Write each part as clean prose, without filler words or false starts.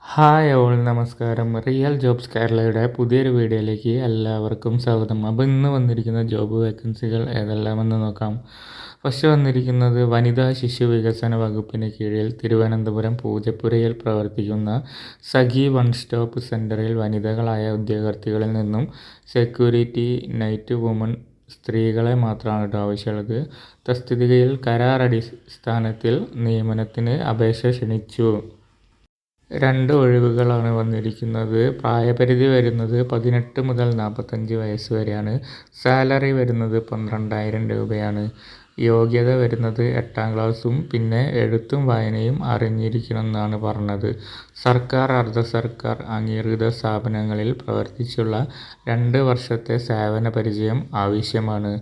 Hi all നമസ്കാരം. Real jobs കേരളയുടെ പുതിയൊരു വീഡിയോയിലേക്ക് എല്ലാവർക്കും സ്വാഗതം. അപ്പോൾ ഇന്ന് വന്നിരിക്കുന്ന ജോബ് വേക്കൻസികൾ ഏതെല്ലാമെന്ന് നോക്കാം. ഫസ്റ്റ് വന്നിരിക്കുന്നത് വനിതാ ശിശു വികസന വകുപ്പിന് കീഴിൽ തിരുവനന്തപുരം പൂജപ്പുരയിൽ പ്രവർത്തിക്കുന്ന സഖി വൺ സ്റ്റോപ്പ് സെൻ്ററിൽ വനിതകളായ ഉദ്യോഗാർത്ഥികളിൽ നിന്നും സെക്യൂരിറ്റി, നൈറ്റ് വുമൺ സ്ത്രീകളെ മാത്രമാണ് ആവശ്യമുള്ളത്. തസ്തികയിൽ കരാർ അടിസ്ഥാനത്തിൽ നിയമനത്തിന് അപേക്ഷ ക്ഷണിച്ചു. 2 ഒഴിവുകളാണ് വന്നിരിക്കുന്നത്. പ്രായപരിധി വരുന്നത് 18 മുതൽ 45 വയസ്സ് വരെയാണ്. സാലറി വരുന്നത് 12,000 രൂപയാണ്. യോഗ്യത വരുന്നത് 8ാം ക്ലാസ്സും പിന്നെ എഴുത്തും വായനയും അറിഞ്ഞിരിക്കണമെന്നാണ് പറഞ്ഞത്. സർക്കാർ, അർദ്ധ സർക്കാർ അംഗീകൃത സ്ഥാപനങ്ങളിൽ പ്രവർത്തിച്ചുള്ള 2 വർഷത്തെ സേവന പരിചയം ആവശ്യമാണ്.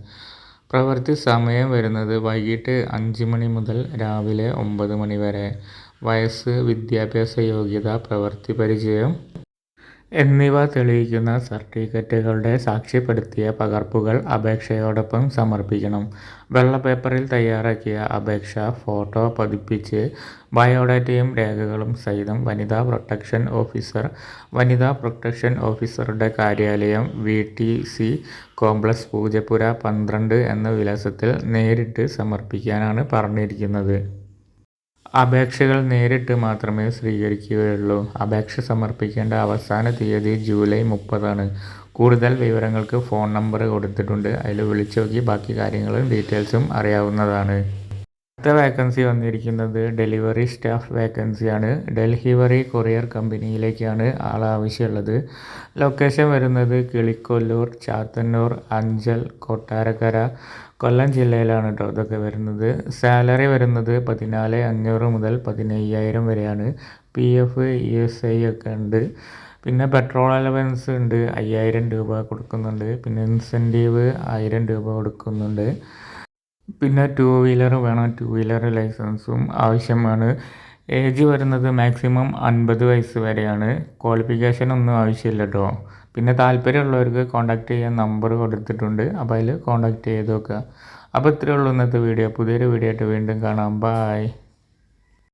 പ്രവൃത്തി സമയം വരുന്നത് വൈകിട്ട് 5 മണി മുതൽ രാവിലെ 9 മണി വരെ. വയസ്സ്, വിദ്യാഭ്യാസ യോഗ്യത, പ്രവൃത്തി പരിചയം എന്നിവ തെളിയിക്കുന്ന സർട്ടിഫിക്കറ്റുകളുടെ സാക്ഷ്യപ്പെടുത്തിയ പകർപ്പുകൾ അപേക്ഷയോടൊപ്പം സമർപ്പിക്കണം. വെള്ള പേപ്പറിൽ തയ്യാറാക്കിയ അപേക്ഷ ഫോട്ടോ പതിപ്പിച്ച് ബയോഡാറ്റയും രേഖകളും സഹിതം വനിതാ പ്രൊട്ടക്ഷൻ ഓഫീസറുടെ കാര്യാലയം, VTC കോംപ്ലക്സ്, പൂജപ്പുര 12 എന്ന വിലാസത്തിൽ നേരിട്ട് സമർപ്പിക്കാനാണ് പറഞ്ഞിരിക്കുന്നത്. അപേക്ഷകൾ നേരിട്ട് മാത്രമേ സ്വീകരിക്കുകയുള്ളൂ. അപേക്ഷ സമർപ്പിക്കേണ്ട അവസാന തീയതി ജൂലൈ 30 ആണ്. കൂടുതൽ വിവരങ്ങൾക്ക് ഫോൺ നമ്പർ കൊടുത്തിട്ടുണ്ട്. അതിൽ വിളിച്ചു നോക്കി ബാക്കി കാര്യങ്ങളും ഡീറ്റെയിൽസും അറിയാവുന്നതാണ്. അടുത്ത വേക്കൻസി വന്നിരിക്കുന്നത് ഡെലിവറി സ്റ്റാഫ് വേക്കൻസിയാണ്. ഡെലിവറി കൊറിയർ കമ്പനിയിലേക്കാണ് ആവശ്യമുള്ളത്. ലൊക്കേഷൻ വരുന്നത് കിളിക്കൊല്ലൂർ, ചാത്തന്നൂർ, അഞ്ചൽ, കൊട്ടാരക്കര, കൊല്ലം ജില്ലയിലാണ് കേട്ടോ ഇതൊക്കെ വരുന്നത്. സാലറി വരുന്നത് 14,500 മുതൽ 15,000 വരെയാണ്. PF, ESI ഒക്കെ ഉണ്ട്. പിന്നെ പെട്രോൾ അലവൻസ് ഉണ്ട്, 5,000 രൂപ കൊടുക്കുന്നുണ്ട്. പിന്നെ ഇൻസെൻറ്റീവ് 1,000 രൂപ കൊടുക്കുന്നുണ്ട്. പിന്നെ 2 വീലർ വേണം, 2 വീലർ ലൈസൻസും ആവശ്യമാണ്. ഏജ് വരുന്നത് മാക്സിമം 50 വയസ്സ് വരെയാണ്. ക്വാളിഫിക്കേഷൻ ഒന്നും ആവശ്യമില്ല കേട്ടോ. പിന്നെ താല്പര്യമുള്ളവർക്ക് കോൺടാക്റ്റ് ചെയ്യാൻ നമ്പർ കൊടുത്തിട്ടുണ്ട്. അപ്പോൾ അതിൽ കോൺടാക്റ്റ് ചെയ്ത് നോക്കുക. അപ്പോൾ ഇത്രയേ ഉള്ളൂ ഇന്നത്തെ വീഡിയോ. പുതിയൊരു വീഡിയോ ആയിട്ട് വീണ്ടും കാണാം. ബായ്.